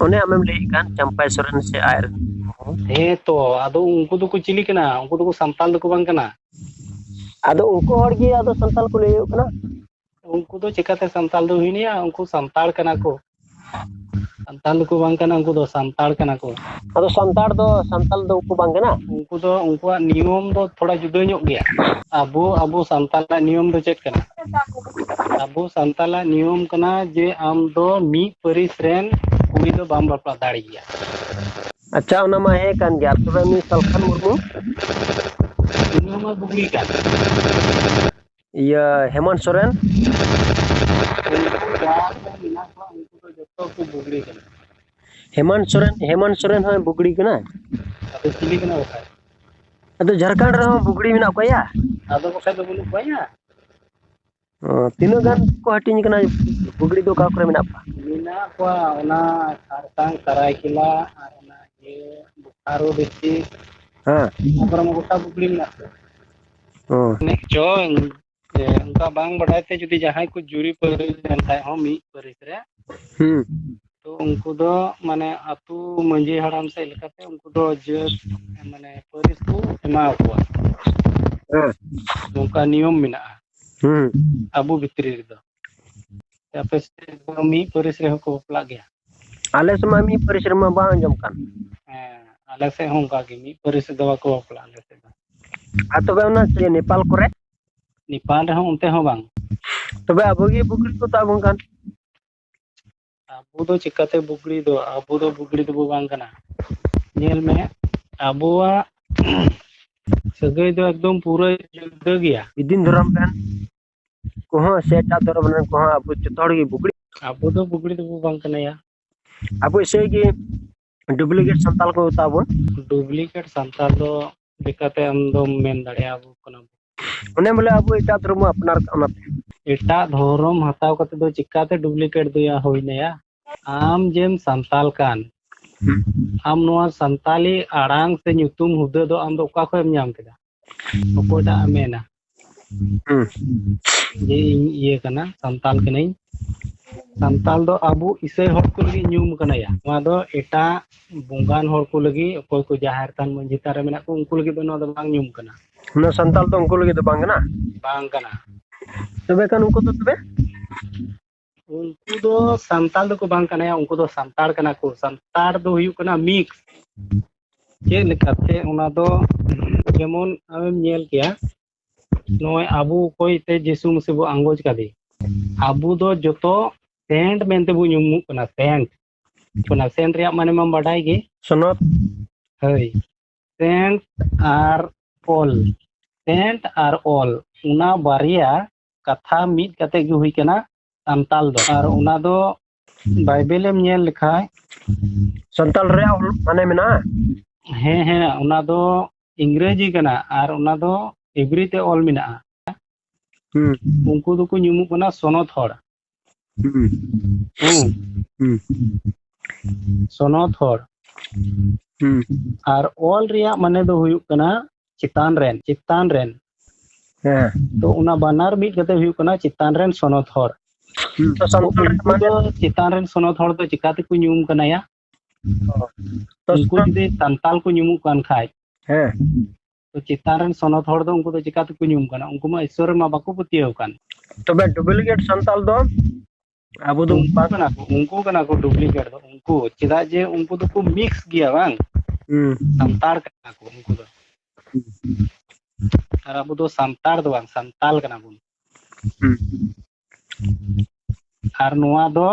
ᱚᱱᱮ ᱟᱢᱮᱢ ᱞᱟᱹᱭᱮᱫ ᱠᱟᱱ ᱪᱟᱢᱯᱟᱭ ᱥᱚᱨᱮᱱ ᱥᱮ ᱟᱡ ᱨᱮᱱ ᱦᱮᱸ ᱛᱚ ᱟᱫᱚ ᱩᱱᱠᱩ ᱫᱚᱠᱚ ᱪᱤᱞᱤ ᱠᱟᱱᱟ? ᱩᱱᱠᱩ ᱫᱚᱠᱚ ᱥᱟᱱᱛᱟᱞ ᱫᱚᱠᱚ ᱵᱟᱝ ᱠᱟᱱᱟ? ᱟᱫᱚ ᱩᱱᱠᱩ ᱦᱚᱲ ᱜᱮ ᱟᱫᱚ ᱥᱟᱱᱛᱟᱞ ᱠᱚ ᱞᱟᱹᱭᱚᱜ ᱠᱟᱱᱟ᱾ ᱩᱱᱠᱩ ᱫᱚ ᱪᱤᱠᱟᱛᱮ ᱥᱟᱱᱛᱟᱞ ᱫᱚ ᱦᱩᱭᱱᱟ? ᱩᱱᱠᱩ ᱥᱟᱱᱛᱟᱲ ᱠᱟᱱᱟ ᱠᱚ, ᱥᱟᱱᱛᱟᱞ ᱫᱚᱠᱚ ᱵᱟᱝ ᱠᱟᱱᱟ, ᱩᱱᱠᱩ ᱫᱚ ᱥᱟᱱᱛᱟᱲ ᱠᱟᱱᱟ ᱠᱚ᱾ ᱟᱫᱚ ᱥᱟᱱᱛᱟᱲ ᱫᱚ ᱥᱟᱱᱛᱟᱞ ᱫᱚ ᱩᱱᱠᱩ ᱵᱟᱝ ᱠᱟᱱᱟ? ᱩᱱᱠᱩ ᱫᱚ ᱩᱱᱠᱩᱣᱟᱜ ᱱᱤᱭᱚᱢ ᱫᱚ ᱛᱷᱚᱲᱟ ᱡᱩᱫᱟᱹ ᱧᱚᱜ ᱜᱮᱭᱟ᱾ ᱟᱵᱚ ᱥᱟᱱᱛᱟᱲᱟᱜ ᱱᱤᱭᱚᱢ ᱫᱚ ᱪᱮᱫ ᱠᱟᱱᱟ? ᱟᱵᱚ ᱥᱟᱱᱛᱟᱲᱟᱜ ᱱᱤᱭᱚᱢ ᱠᱟᱱᱟ ᱡᱮ ᱟᱢ ᱫᱚ ᱢᱤᱫ ᱯᱟᱹᱨᱤᱥ ᱨᱮᱱ ᱠᱩᱲᱤ ᱫᱚ ᱵᱟᱢ ᱵᱟᱯᱞᱟ ᱫᱟᱲᱮᱭᱟᱭᱟ᱾ ᱟᱪᱪᱷᱟ ᱚᱱᱟ ᱢᱟ ᱦᱮᱸ ᱠᱟᱱ ᱜᱮᱭᱟ, ᱛᱚᱵᱮ ᱩᱱᱤ ᱥᱟᱞᱠᱷᱟᱱ ᱢᱩᱨᱢᱩ ᱩᱱᱤ ᱢᱟ ᱵᱩᱜᱲᱤ ᱠᱟᱱ᱾ ᱤᱭᱟᱹ ᱦᱮᱢᱚᱱᱛ ᱥᱚᱨᱮᱱ ᱩᱱᱠᱩ ᱡᱟᱦᱟᱸ ᱠᱚ ᱢᱮᱱᱟᱜ ᱠᱚᱣᱟ ᱩᱱᱠᱩ ᱫᱚ ᱡᱚᱛᱚ ᱠᱚ ᱵᱩᱜᱲᱤ ᱠᱟᱱᱟ᱾ ᱦᱮᱢᱚᱱᱛ ᱥᱚᱨᱮᱱ ᱦᱚᱸ ᱵᱩᱜᱲᱤ ᱠᱟᱱᱟᱭ? ᱟᱫᱚ ᱪᱤᱞᱤ ᱠᱟᱱᱟ ᱵᱟᱠᱷᱟᱡ? ᱟᱫᱚ ᱡᱷᱟᱲᱠᱷᱚᱸᱰ ᱨᱮᱦᱚᱸ ᱵᱩᱜᱲᱤ ᱢᱮᱱᱟᱜ ᱠᱚᱣᱟ ᱭᱟ? ᱟᱫᱚ ᱵᱟᱠᱷᱟᱡ ᱫᱚ ᱵᱟᱹᱱᱩᱜ ᱠᱚᱣᱟ ᱭᱟ? ᱛᱤᱱᱟᱹᱜ ᱜᱟᱱ ᱠᱚ ᱦᱟᱹᱴᱤᱧ ᱠᱟᱱᱟ? ᱵᱩᱜᱲᱤ ᱫᱚ ᱚᱠᱟ ᱠᱚᱨᱮ ᱢᱮᱱᱟᱜ ᱠᱚᱣᱟ? ᱢᱮᱱᱟᱜ ᱠᱚᱣᱟ ᱚᱱᱟ ᱡᱷᱟᱲᱠᱷᱚᱸᱰ ᱥᱟᱨᱟᱭᱠᱮᱞᱟ ᱟᱨ ᱚᱱᱟ ᱵᱳᱠᱟᱨᱳ ᱰᱤᱥᱴᱤᱠ ᱦᱮᱸ ᱚᱱᱟ ᱠᱚᱨᱮ ᱢᱟ ᱜᱚᱴᱟ ᱵᱩᱜᱲᱤ ᱢᱮᱱᱟᱜ ᱠᱚᱣᱟ᱾ ᱚ ᱪᱚᱝ ᱚᱱᱠᱟ ᱵᱟᱝ ᱵᱟᱰᱟᱭ ᱛᱮ ᱡᱩᱫᱤ ᱡᱟᱦᱟᱸᱭ ᱠᱚ ᱡᱩᱨᱤ ᱯᱟᱹᱨᱤ ᱞᱮᱱ ᱠᱷᱟᱡ ᱦᱚᱸ ᱢᱤᱫ ᱯᱟᱹᱨᱤᱥ ᱨᱮ ᱦᱩᱸ ᱛᱚ ᱩᱱᱠᱩ ᱫᱚ ᱢᱟᱱᱮ ᱟᱹᱛᱩ ᱢᱟᱺᱡᱷᱤ ᱦᱟᱲᱟᱢ ᱥᱮᱫ ᱞᱮᱠᱟᱛᱮ ᱩᱱᱠᱩ ᱫᱚ ᱡᱟᱹᱛ ᱢᱟᱱᱮ ᱯᱟᱹᱨᱤᱥ ᱠᱚ ᱮᱢᱟ ᱠᱚᱣᱟ᱾ ᱦᱮᱸ ᱱᱚᱝᱠᱟ ᱱᱤᱭᱚᱢ ᱢᱮᱱᱟᱜᱼᱟ ᱦᱩᱸ ᱟᱵᱚ ᱵᱷᱤᱛᱨᱤ ᱨᱮᱫᱚ᱾ ᱟᱯᱮ ᱥᱮᱫ ᱫᱚ ᱢᱤᱫ ᱯᱟᱹᱨᱤᱥ ᱨᱮᱦᱚᱸ ᱠᱚ ᱵᱟᱯᱞᱟᱜ ᱜᱮᱭᱟ? ᱟᱞᱮ ᱥᱮᱫ ᱢᱟ ᱢᱤᱫ ᱯᱟᱹᱨᱤᱥ ᱨᱮᱢᱟ ᱵᱟᱝ ᱟᱸᱡᱚᱢ ᱠᱟᱱ᱾ ᱦᱮᱸ ᱟᱞᱮ ᱥᱮᱫ ᱦᱚᱸ ᱚᱱᱠᱟ ᱜᱮ ᱢᱤᱫ ᱯᱟᱹᱨᱤᱥ ᱨᱮᱫᱚ ᱵᱟᱠᱚ ᱵᱟᱯᱞᱟᱜᱼᱟ ᱟᱞᱮ ᱥᱮᱫ ᱫᱚ᱾ ᱟᱨ ᱛᱚᱵᱮ ᱚᱱᱟ ᱱᱮᱯᱟᱞ ᱠᱚᱨᱮ? ᱱᱮᱯᱟᱞ ᱨᱮᱦᱚᱸ ᱚᱱᱛᱮ ᱦᱚᱸ ᱵᱟᱝ᱾ ᱛᱚᱵᱮ ᱟᱵᱚᱜᱮ ᱵᱩᱜᱲᱤ ᱠᱚ ᱛᱟᱵᱚᱱ ᱠᱟᱱ᱾ ᱟᱵᱚ ᱫᱚ ᱪᱤᱠᱟᱹᱛᱮ ᱵᱩᱜᱲᱤ ᱫᱚ? ᱟᱵᱚ ᱫᱚ ᱵᱩᱜᱲᱤ ᱫᱚᱵᱚ ᱵᱟᱝ ᱠᱟᱱᱟ᱾ ᱧᱮᱞ ᱢᱮ ᱟᱵᱚᱣᱟᱜ ᱥᱟᱹᱜᱟᱹᱭ ᱫᱚ ᱮᱠᱫᱚᱢ ᱯᱩᱨᱟᱹ ᱡᱩᱫᱟᱹ ᱜᱮᱭᱟ᱾ ᱫᱤᱱ ᱫᱷᱚᱨᱚᱢ ᱨᱮᱱ ᱠᱚᱦᱚᱸ ᱥᱮ ᱮᱴᱟᱜ ᱫᱷᱚᱨᱚᱢ ᱨᱮᱱ ᱠᱚᱦᱚᱸ ᱟᱵᱚ ᱡᱚᱛᱚ ᱦᱚᱲ ᱜᱮ ᱵᱩᱜᱲᱤ ᱟᱵᱚ ᱫᱚ ᱵᱩᱜᱲᱤ ᱫᱚᱵᱚ ᱵᱟᱝ ᱠᱟᱱᱟᱭᱟ᱾ ᱟᱵᱚ ᱮᱥᱮ ᱜᱮ ᱰᱩᱯᱞᱤᱠᱮᱴ ᱥᱟᱱᱛᱟᱞ ᱠᱚ ᱢᱮᱛᱟ ᱵᱚᱱ᱾ ᱰᱩᱯᱞᱤᱠᱮᱴ ᱥᱟᱱᱛᱟᱲ ᱫᱚ ᱪᱤᱠᱟᱹᱛᱮ ᱟᱢᱫᱚᱢ ᱢᱮᱱ ᱫᱟᱲᱮᱭᱟᱜᱼᱟ ᱟᱵᱚ ᱠᱟᱱᱟ ᱵᱚᱱ? ᱚᱱᱮ ᱵᱚᱞᱮ ᱟᱵᱚ ᱮᱴᱟᱜ ᱫᱷᱚᱨᱚᱢ ᱵᱚᱱ ᱟᱯᱱᱟᱨ ᱠᱟᱜᱼᱟ ᱚᱱᱟᱛᱮ᱾ ᱮᱴᱟᱜ ᱫᱷᱚᱨᱚᱢ ᱦᱟᱛᱟᱣ ᱠᱟᱛᱮᱫ ᱫᱚ ᱪᱤᱠᱟᱛᱮ ᱰᱩᱯᱞᱤᱠᱮᱴ ᱫᱚᱭᱟ ᱦᱩᱭᱱᱟᱭᱟ? ᱟᱢ ᱡᱮᱢ ᱥᱟᱱᱛᱟᱞ ᱠᱟᱱ ᱟᱢ ᱱᱚᱣᱟ ᱥᱟᱱᱛᱟᱞᱤ ᱟᱲᱟᱝ ᱥᱮ ᱧᱩᱛᱩᱢ ᱦᱩᱫᱟᱹ ᱫᱚ ᱟᱢ ᱫᱚ ᱚᱠᱟ ᱠᱷᱚᱡ ᱮᱢ ᱧᱟᱢ ᱠᱮᱫᱟ? ᱚᱠᱚᱭᱴᱟᱜ ᱮ ᱢᱮᱱᱟ ᱦᱩᱸ ᱡᱮ ᱤᱧ ᱤᱭᱟᱹ ᱠᱟᱱᱟ ᱥᱟᱱᱛᱟᱞ ᱠᱟᱹᱱᱟᱹᱧ? ᱥᱟᱱᱛᱟᱞ ᱫᱚ ᱟᱵᱚ ᱤᱥᱟᱹᱭ ᱦᱚᱲ ᱠᱚ ᱞᱟᱹᱜᱤᱫ ᱧᱩᱢ ᱠᱟᱱᱟᱭᱟ᱾ ᱱᱚᱣᱟ ᱫᱚ ᱮᱴᱟᱜ ᱵᱚᱸᱜᱟᱱ ᱦᱚᱲ ᱠᱚ ᱞᱟᱹᱜᱤᱫ ᱚᱠᱚᱭ ᱠᱚ ᱡᱟᱦᱮᱨ ᱛᱷᱟᱱ ᱢᱟᱺᱡᱷᱤ ᱛᱷᱟᱱ ᱨᱮ ᱢᱮᱱᱟᱜ ᱠᱚ ᱩᱱᱠᱩ ᱞᱟᱹᱜᱤᱫ ᱫᱚ ᱱᱚᱣᱟ ᱫᱚ ᱵᱟᱝ ᱧᱩᱢ ᱠᱟᱱᱟ᱾ ᱚᱱᱟ ᱥᱟᱱᱛᱟᱞ ᱫᱚ ᱩᱱᱠᱩ ᱞᱟᱹᱜᱤᱫ ᱫᱚ ᱵᱟᱝ ᱠᱟᱱᱟ? ᱵᱟᱝ ᱠᱟᱱᱟ᱾ ᱛᱚᱵᱮ ᱠᱷᱟᱱ ᱩᱱᱠᱩ ᱫᱚ ᱛᱚᱵᱮ? ᱩᱱᱠᱩ ᱫᱚ ᱥᱟᱱᱛᱟᱲ ᱫᱚᱠᱚ ᱵᱟᱝ ᱠᱟᱱᱟᱭᱟ, ᱩᱱᱠᱩ ᱫᱚ ᱥᱟᱱᱛᱟᱲ ᱠᱟᱱᱟ ᱠᱚ᱾ ᱥᱟᱱᱛᱟᱲ ᱫᱚ ᱦᱩᱭᱩᱜ ᱠᱟᱱᱟ ᱢᱤᱠᱥ᱾ ᱪᱮᱫ ᱞᱮᱠᱟᱛᱮ? ᱚᱱᱟ ᱫᱚ ᱡᱮᱢᱚᱱ ᱟᱢᱮᱢ ᱧᱮᱞ ᱠᱮᱭᱟ ᱱᱚᱜᱼᱚᱭ ᱟᱵᱚ ᱚᱠᱚᱭᱛᱮ ᱡᱤᱥᱩ ᱢᱟᱥᱤ ᱵᱚ ᱟᱸᱜᱚᱡ ᱠᱟᱫᱮ ᱟᱵᱚ ᱫᱚ ᱡᱚᱛᱚ ᱥᱮᱱᱴ ᱢᱮᱱᱛᱮᱵᱚᱱ ᱧᱩᱢᱩᱜ ᱠᱟᱱᱟ᱾ ᱥᱮᱱᱴ ᱚᱱᱟ ᱥᱮᱱᱴ ᱨᱮᱭᱟᱜ ᱢᱟᱱᱮ ᱢᱟᱢ ᱵᱟᱰᱟᱭ ᱜᱮ? ᱥᱚᱱᱚᱛ ᱦᱳᱭ ᱥᱮᱱᱴ ᱟᱨ ᱚᱞ ᱥᱮᱱᱴ ᱟᱨ ᱚᱞ ᱚᱱᱟ ᱵᱟᱨᱭᱟ ᱠᱟᱛᱷᱟ ᱢᱤᱫ ᱠᱟᱛᱮᱫ ᱜᱮ ᱦᱩᱭ ᱠᱟᱱᱟ ᱥᱟᱱᱛᱟᱞ ᱫᱚ᱾ ᱟᱨ ᱚᱱᱟ ᱫᱚ ᱵᱟᱭᱵᱮᱞᱮᱢ ᱧᱮᱞ ᱞᱮᱠᱷᱟᱡ ᱥᱟᱱᱛᱟᱞ ᱨᱮᱭᱟᱜ ᱢᱟᱱᱮ ᱢᱮᱱᱟᱜᱼᱟ? ᱦᱮᱸ ᱦᱮᱸ ᱚᱱᱟ ᱫᱚ ᱤᱝᱨᱮᱡᱤ ᱠᱟᱱᱟ ᱟᱨ ᱚᱱᱟ ᱫᱚ ᱤᱵᱨᱤ ᱛᱮ ᱚᱞ ᱢᱮᱱᱟᱜᱼᱟ᱾ ᱦᱩᱸ ᱩᱱᱠᱩ ᱫᱚᱠᱚ ᱧᱩᱢᱩᱜ ᱠᱟᱱᱟ ᱥᱚᱱᱚᱛ ᱦᱚᱲ᱾ ᱦᱩᱸ ᱦᱮᱸ ᱦᱩᱸ ᱥᱚᱱᱚᱛ ᱦᱚᱲ᱾ ᱦᱩᱸ ᱟᱨ ᱚᱞ ᱨᱮᱭᱟᱜ ᱢᱟᱱᱮ ᱫᱚ ᱦᱩᱭᱩᱜ ᱠᱟᱱᱟ ᱪᱮᱛᱟᱱ ᱨᱮᱱ ᱪᱮᱛᱟᱱ ᱨᱮᱱ᱾ ᱦᱮᱸ ᱛᱚ ᱚᱱᱟ ᱵᱟᱱᱟᱨ ᱢᱤᱫ ᱠᱟᱛᱮ ᱦᱩᱭᱩᱜ ᱠᱟᱱᱟ ᱪᱮᱛᱟᱱ ᱨᱮᱱ ᱥᱚᱱᱚᱛ ᱦᱚᱲ᱾ ᱛᱚ ᱛᱚ ᱥᱟᱱᱛᱟᱞ ᱨᱮᱭᱟᱜ ᱩᱱᱠᱩ ᱢᱟᱱᱮ ᱫᱚ ᱪᱮᱛᱟᱱ ᱨᱮᱱ ᱥᱚᱱᱚᱛ ᱦᱚᱲ ᱫᱚ ᱪᱤᱠᱟ ᱛᱮᱠᱚ ᱧᱩᱢ ᱠᱟᱱᱟᱭᱟ? ᱛᱚ ᱩᱱᱠᱩ ᱡᱩᱫᱤ ᱥᱟᱱᱛᱟᱞ ᱠᱚ ᱧᱩᱢᱩᱜ ᱠᱟᱱ ᱠᱷᱟᱡ ᱦᱮᱸ ᱪᱮᱛᱟᱱ ᱨᱮᱱ ᱥᱚᱱᱚᱛ ᱦᱚᱲ ᱫᱚ ᱩᱱᱠᱩ ᱫᱚ ᱪᱤᱠᱟ ᱛᱮᱠᱚ ᱧᱩᱢ ᱠᱟᱱᱟ? ᱩᱱᱠᱩ ᱢᱟ ᱤᱥᱥᱚᱨ ᱨᱮᱢᱟ ᱵᱟᱠᱚ ᱯᱟᱹᱛᱭᱟᱹᱣ ᱟᱠᱟᱱ᱾ ᱛᱚᱵᱮ ᱰᱩᱯᱞᱤᱠᱮᱴ ᱥᱟᱱᱛᱟᱞ ᱫᱚ ᱟᱵᱚ ᱫᱚ ᱵᱟᱝ ᱩᱱᱠᱩ ᱠᱟᱱᱟ ᱠᱚ ᱰᱩᱯᱞᱤᱠᱮᱴ ᱫᱚ ᱩᱱᱠᱩ ᱪᱮᱫᱟᱜ ᱡᱮ ᱩᱱᱠᱩ ᱫᱚᱠᱚ ᱢᱤᱠᱥ ᱜᱮᱭᱟ ᱵᱟᱝ᱾ ᱦᱩᱸ ᱥᱟᱱᱛᱟᱲ ᱠᱟᱱᱟ ᱠᱚ ᱩᱱᱠᱩ ᱫᱚ᱾ ᱟᱨ ᱟᱵᱚ ᱫᱚ ᱥᱟᱱᱛᱟᱲ ᱫᱚ ᱵᱟᱝ ᱥᱟᱱᱛᱟᱞ ᱠᱟᱱᱟ ᱵᱚᱱ᱾ ᱦᱩᱸ ᱟᱨ ᱱᱚᱣᱟ ᱫᱚ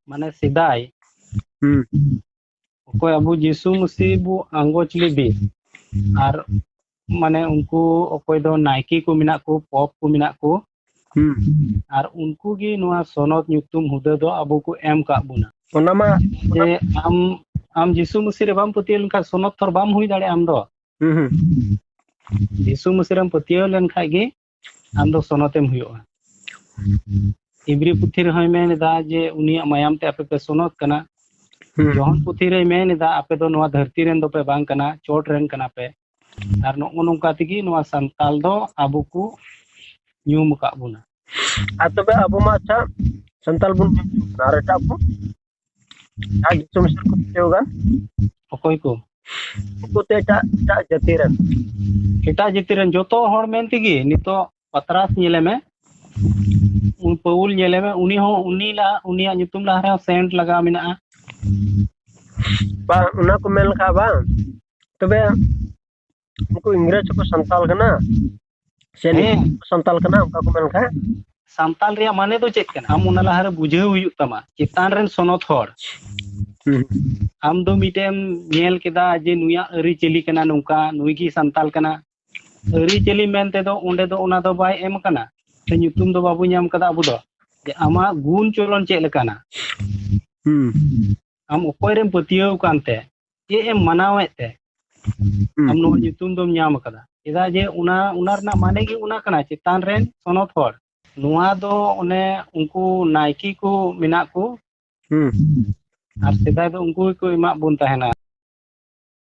ᱢᱟᱱᱮ ᱥᱮᱫᱟᱭ ᱦᱩᱸ ᱚᱠᱚᱭ ᱟᱵᱚ ᱡᱤᱥᱩ ᱢᱟᱥᱤ ᱵᱚ ᱟᱸᱜᱚᱪ ᱞᱮᱫᱮ ᱟᱨ ᱢᱟᱱᱮ ᱩᱱᱠᱩ ᱚᱠᱚᱭ ᱫᱚ ᱱᱟᱭᱠᱮ ᱠᱚ ᱢᱮᱱᱟᱜ ᱠᱚ ᱯᱚᱯ ᱠᱚ ᱢᱮᱱᱟᱜ ᱠᱚ ᱦᱩᱸ ᱟᱨ ᱩᱱᱠᱩ ᱜᱮ ᱱᱚᱣᱟ ᱥᱚᱱᱚᱛ ᱧᱩᱛᱩᱢ ᱦᱩᱫᱟᱹ ᱫᱚ ᱟᱵᱚ ᱠᱚ ᱮᱢ ᱟᱠᱟᱫ ᱵᱚᱱᱟ᱾ ᱚᱱᱟ ᱢᱟ ᱚᱱᱟ ᱡᱮ ᱟᱢ ᱡᱤᱥᱩ ᱢᱟᱥᱤ ᱨᱮ ᱵᱟᱢ ᱯᱟᱹᱛᱭᱟᱹᱣ ᱞᱮᱱᱠᱷᱟᱱ ᱥᱚᱱᱚᱛ ᱛᱚ ᱵᱟᱢ ᱦᱩᱭ ᱫᱟᱲᱮᱭᱟᱜᱼᱟ ᱟᱢ ᱫᱚ᱾ ᱦᱩᱸ ᱦᱩᱸ ᱡᱤᱥᱩ ᱢᱟᱥᱤ ᱨᱮᱢ ᱯᱟᱹᱛᱭᱟᱹᱣ ᱞᱮᱱᱠᱷᱟᱡ ᱜᱮ ᱟᱢ ᱫᱚ ᱥᱚᱱᱚᱛᱮᱢ ᱦᱩᱭᱩᱜᱼᱟ᱾ ᱤᱵᱨᱤ ᱯᱩᱛᱷᱤ ᱨᱮᱦᱚᱸᱭ ᱢᱮᱱ ᱮᱫᱟ ᱡᱮ ᱩᱱᱤᱭᱟᱜ ᱢᱟᱭᱟᱢ ᱛᱮ ᱟᱯᱮ ᱯᱮ ᱥᱚᱱᱚᱛ ᱠᱟᱱᱟ᱾ ᱦᱩᱸ ᱡᱚᱦᱚᱱ ᱯᱩᱛᱷᱤ ᱨᱮᱭ ᱢᱮᱱ ᱮᱫᱟ ᱟᱯᱮ ᱫᱚ ᱱᱚᱣᱟ ᱫᱷᱟᱹᱨᱛᱤ ᱨᱮᱱ ᱫᱚᱯᱮ ᱵᱟᱝ ᱠᱟᱱᱟ ᱪᱚᱴ ᱨᱮᱱ ᱠᱟᱱᱟ ᱯᱮ᱾ ᱟᱨ ᱱᱚᱜᱼᱚ ᱱᱚᱝᱠᱟ ᱛᱮᱜᱮ ᱱᱚᱣᱟ ᱥᱟᱱᱛᱟᱞ ᱫᱚ ᱟᱵᱚ ᱠᱚ ᱧᱩᱢ ᱟᱠᱟᱫ ᱵᱚᱱᱟ᱾ ᱟᱨ ᱛᱚᱵᱮ ᱟᱵᱚ ᱢᱟ ᱟᱪᱪᱷᱟ ᱥᱟᱱᱛᱟᱞ ᱵᱚᱱ ᱧᱩᱢ ᱟᱨ ᱮᱴᱟᱜ ᱠᱚ? ᱡᱟᱦᱟᱸ ᱫᱤᱥᱚᱢ ᱥᱮᱫ ᱠᱚ ᱯᱟᱹᱛᱭᱟᱹᱣ ᱚᱠᱚᱭ ᱠᱚ उनको तो एटा जाति रन ᱮᱴᱟᱜ ᱡᱟᱹᱛᱤ ᱨᱮᱱ ᱡᱚᱛᱚ ᱦᱚᱲ ᱢᱮᱱ ᱛᱮᱜᱮ ᱱᱤᱛᱚᱜ ᱯᱟᱛᱨᱟᱥ ᱧᱮᱞᱮ ᱢᱮ ᱯᱟᱩᱞ ᱧᱮᱞᱮ ᱢᱮ उनियाᱜ ᱧᱩᱛᱩᱢ ᱞᱟᱦᱟ ᱨᱮ ᱥᱮᱱᱴ ᱞᱟᱜᱟᱣ ᱢᱮᱱᱟᱜᱼᱟ bang una ko mel kha bang तबे उनको इंग्रज को संताल कना से ᱦᱮᱸ संताल कना उनका को मेल खा ᱥᱟᱱᱛᱟᱞ ᱨᱮᱭᱟᱜ ᱢᱟᱱᱮ ᱫᱚ ᱪᱮᱫ ᱠᱟᱱᱟ ᱟᱢ ᱚᱱᱟ ᱞᱟᱦᱟ ᱨᱮ ᱵᱩᱡᱷᱟᱹᱣ ᱦᱩᱭᱩᱜ ᱛᱟᱢᱟ ᱪᱮᱛᱟᱱ ᱨᱮᱱ ᱥᱚᱱᱚᱛ ᱦᱚᱲ ᱟᱢ ᱫᱚ ᱢᱤᱫᱴᱮᱢ ᱧᱮᱞ ᱠᱮᱫᱟ ᱡᱮ ᱱᱩᱭᱟᱜ ᱟᱹᱨᱤ ᱪᱟᱹᱞᱤ ᱠᱟᱱᱟ ᱱᱚᱝᱠᱟ ᱱᱩᱭ ᱜᱮ ᱥᱟᱱᱛᱟᱞ ᱠᱟᱱᱟ ᱟᱹᱨᱤ ᱪᱟᱹᱞᱤ ᱢᱮᱱ ᱛᱮᱫᱚ ᱚᱸᱰᱮ ᱫᱚ ᱚᱱᱟ ᱫᱚ ᱵᱟᱭ ᱮᱢ ᱠᱟᱱᱟ ᱥᱮ ᱧᱩᱛᱩᱢ ᱫᱚ ᱵᱟᱵᱚ ᱧᱟᱢ ᱠᱟᱫᱟ ᱟᱵᱚ ᱫᱚ ᱡᱮ ᱟᱢᱟᱜ ᱜᱩᱱ ᱪᱚᱞᱚᱱ ᱪᱮᱫ ᱞᱮᱠᱟᱱᱟ ᱟᱢ ᱚᱠᱚᱭ ᱨᱮᱢ ᱯᱟᱹᱛᱭᱟᱹᱣ ᱠᱟᱱᱛᱮ ᱪᱮᱫ ᱮᱢ ᱢᱟᱱᱟᱣᱮᱫ ᱛᱮ ᱟᱢ ᱱᱚᱣᱟ ᱧᱩᱛᱩᱢ ᱫᱚᱢ ᱧᱟᱢ ᱠᱟᱫᱟ ᱪᱮᱫᱟᱜ ᱡᱮ ᱚᱱᱟ ᱨᱮᱱᱟᱜ ᱢᱟᱱᱮ ᱜᱮ ᱚᱱᱟ ᱠᱟᱱᱟ ᱪᱮᱛᱟᱱ ᱨᱮᱱ ᱥᱚᱱᱚᱛ ᱦᱚᱲ ᱱᱚᱣᱟ ᱫᱚ ᱚᱱᱮ उनको नायकी को मेना को और सेदाय दो उनको ही को एमाग बोन तहना